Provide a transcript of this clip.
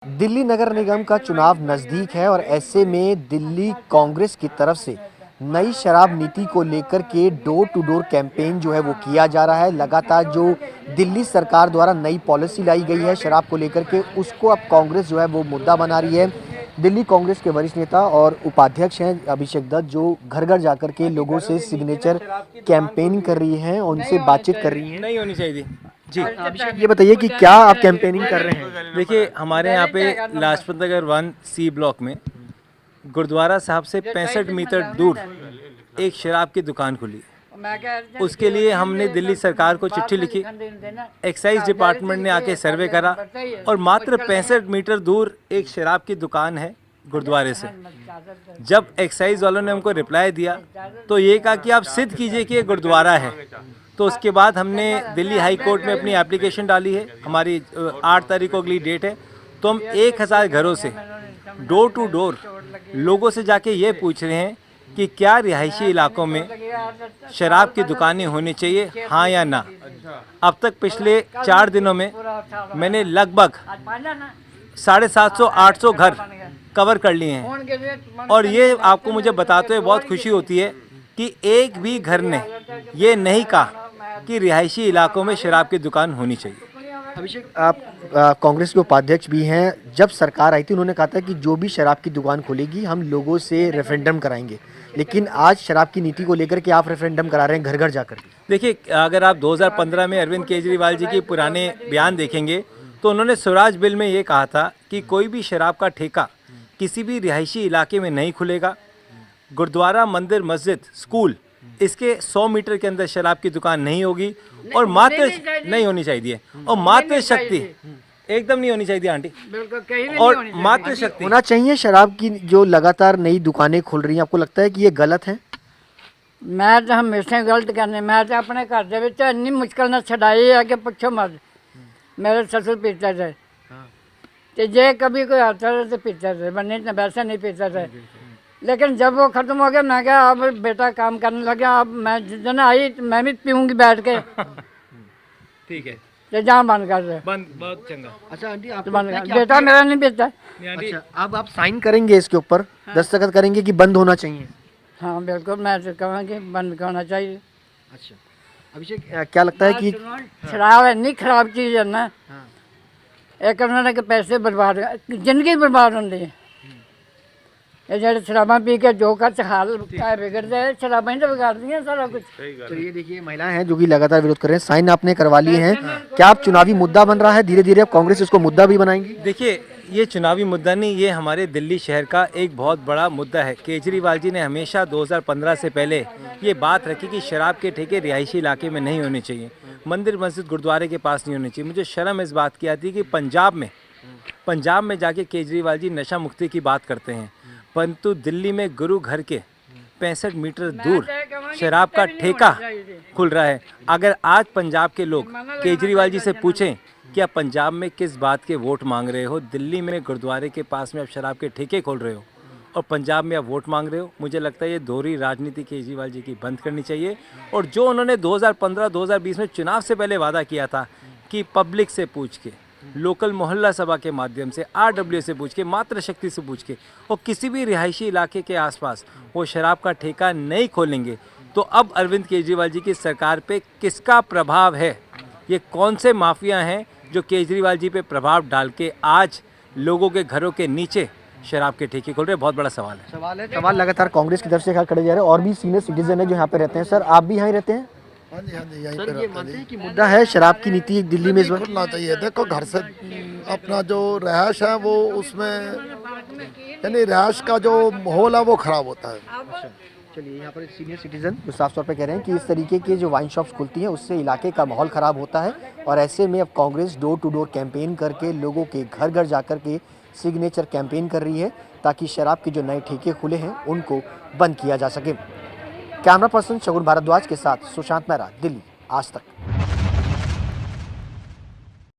दिल्ली नगर निगम का चुनाव नजदीक है और ऐसे में दिल्ली कांग्रेस की तरफ से नई शराब नीति को लेकर के डोर टू डोर कैंपेन जो है वो किया जा रहा है। लगातार जो दिल्ली सरकार द्वारा नई पॉलिसी लाई गई है शराब को लेकर के, उसको अब कांग्रेस जो है वो मुद्दा बना रही है। दिल्ली कांग्रेस के वरिष्ठ नेता और उपाध्यक्ष हैं अभिषेक दत्त, जो घर घर जाकर के लोगों से सिग्नेचर कैंपेनिंग कर रही हैं, उनसे बातचीत कर रही हैं। नहीं होनी चाहिए जी। अभिषेक, ये बताइए कि क्या आप कैंपेनिंग कर रहे हैं? देखिए, हमारे यहाँ पे लाजपत नगर 1C ब्लॉक में गुरुद्वारा साहब से 65 मीटर दूर एक शराब की दुकान खुली। उसके लिए हमने दिल्ली सरकार को चिट्ठी लिखी, एक्साइज डिपार्टमेंट ने आके सर्वे करा और मात्र 65 मीटर दूर एक शराब की दुकान है गुरुद्वारे से। जब एक्साइज वालों ने हमको रिप्लाई दिया तो ये कहा कि आप सिद्ध कीजिए कि ये गुरुद्वारा है। तो उसके बाद हमने दिल्ली हाई कोर्ट में अपनी एप्लीकेशन डाली है। हमारी 8 तारीख को अगली डेट है। तो हम 1000 घरों से डोर टू डोर लोगों से जाके ये पूछ रहे हैं कि क्या रिहायशी इलाकों में शराब की दुकानें होनी चाहिए, हाँ या ना। अब तक पिछले 4 दिनों में मैंने लगभग 750-800 घर कवर कर लिए हैं। और ये आपको मुझे बताते हुए बहुत खुशी होती है कि एक भी घर ने ये नहीं कहा कि रिहायशी इलाकों में शराब की दुकान होनी चाहिए। अभिषेक, आप कांग्रेस के उपाध्यक्ष भी हैं। जब सरकार आई थी उन्होंने कहा था कि जो भी शराब की दुकान खोलेगी हम लोगों से रेफरेंडम कराएंगे, लेकिन आज शराब की नीति को लेकर के आप रेफरेंडम करा रहे हैं घर घर जाकर। देखिए, अगर आप 2015 में अरविंद केजरीवाल जी के पुराने बयान देखेंगे तो उन्होंने स्वराज बिल में ये कहा था कि कोई भी शराब का ठेका किसी भी रिहायशी इलाके में नहीं खुलेगा। गुरुद्वारा, मंदिर, मस्जिद, स्कूल, इसके 100 मीटर के अंदर शराब की दुकान नहीं होगी और मात्र नहीं होनी चाहिए। और मात्र शक्ति एकदम नहीं होनी चाहिए आंटी, और मात्र शक्ति होना चाहिए। शराब की जो लगातार नई दुकानें खुल रही हैं, आपको लगता है कि ये गलत है? मैं तो हमेशा गलत करने, मैं तो अपने घर ਦੇ ਵਿੱਚ ਇੰਨੀ ਮੁਸ਼ਕਲ ਨਾਲ ਛਡਾਈ ਹੈ कि ਪੁੱਛੋ मत। मेरे ससुर पीते थे तो जे कभी कोई आता था तो पीते थे, वरना नहीं वैसे नहीं पीते थे। लेकिन जब वो खत्म हो गया मैं कहा अब बेटा काम करने लगा, अब मैं जिस दिन आई तो मैं भी पीऊँगी बैठ के। ठीक है, तो जहाँ बंद कर दे बंद, बहुत चंगा। अच्छा आंटी, आप तो बंद कर, बेटा मेरा नहीं पीता। अच्छा, अब आप साइन करेंगे इसके ऊपर, दस्तखत करेंगे कि बंद होना चाहिए? हाँ बिल्कुल, मैं तो कहूँगी बंद होना चाहिए। अच्छा अभिषेक, क्या लगता है कि शराब इन्नी खराब चीज़ है ना, एक उन्होंने के पैसे बर्बाद, जिंदगी बर्बाद होती है। ये जो शराबा पी के जो का हाल बिगड़ता है, शराबा ही तो बिगाड़ती हैं सारा कुछ। तो ये देखिए, महिलाएं हैं जो कि लगातार विरोध कर रहे हैं। साइन आपने करवा लिए हैं, क्या आप चुनावी मुद्दा बन रहा है धीरे धीरे अब कांग्रेस इसको मुद्दा भी बनाएंगी? देखिए, ये चुनावी मुद्दा नहीं, ये हमारे दिल्ली शहर का एक बहुत बड़ा मुद्दा है। केजरीवाल जी ने हमेशा 2015 से पहले ये बात रखी कि शराब के ठेके रिहायशी इलाके में नहीं होने चाहिए, मंदिर, मस्जिद, गुरुद्वारे के पास नहीं होने चाहिए। मुझे शर्म इस बात की आती है कि पंजाब में जाके केजरीवाल जी नशा मुक्ति की बात करते हैं, परंतु दिल्ली में गुरु घर के 65 मीटर दूर शराब का ठेका खुल रहा है। अगर आज पंजाब के लोग केजरीवाल जी से पूछें कि आप पंजाब में किस बात के वोट मांग रहे हो, दिल्ली में गुरुद्वारे के पास में आप शराब के ठेके खोल रहे हो और पंजाब में आप वोट मांग रहे हो, मुझे लगता है ये दोहरी राजनीति केजरीवाल जी की बंद करनी चाहिए। और जो उन्होंने 2015-2020 में चुनाव से पहले वादा किया था कि पब्लिक से पूछ के, लोकल मोहल्ला सभा के माध्यम से, RW से पूछ के, मात्र शक्ति से पूछ के और किसी भी रिहायशी इलाके के आसपास वो शराब का ठेका नहीं खोलेंगे, तो अब अरविंद केजरीवाल जी की सरकार पे किसका प्रभाव है? ये कौन से माफिया हैं जो केजरीवाल जी पे प्रभाव डाल के आज लोगों के घरों के नीचे शराब के ठेके खोल रहे हैं? बहुत बड़ा सवाल है। सवाल लगातार कांग्रेस की तरफ से खड़े जा रहे हैं। और भी सीनियर सिटीजन है जो यहाँ पे रहते हैं। सर, आप भी यहाँ रहते हैं? हाँ जी, यहीं सर, पे ये रहते मानते हैं हैं कि मुद्दा है शराब की नीति दिल्ली में इस वक्त? खुलना चाहिए। देखो, घर से अपना जो रहायश है वो उसमें, यानी रहायश का जो माहौल है वो खराब होता है। चलिए, यहाँ पर सीनियर सिटीजन जो साफ तौर पे कह रहे हैं कि इस तरीके के जो वाइन शॉप्स खुलती हैं उससे इलाके का माहौल ख़राब होता है और ऐसे में अब Congress door to door campaign करके लोगों के घर घर जाकर के सिग्नेचर कैंपेन कर रही है ताकि शराब के जो नए ठेके खुले हैं उनको बंद किया जा सके। कैमरा पर्सन शगुन भारद्वाज के साथ सुशांत मेहरा, दिल्ली आज तक।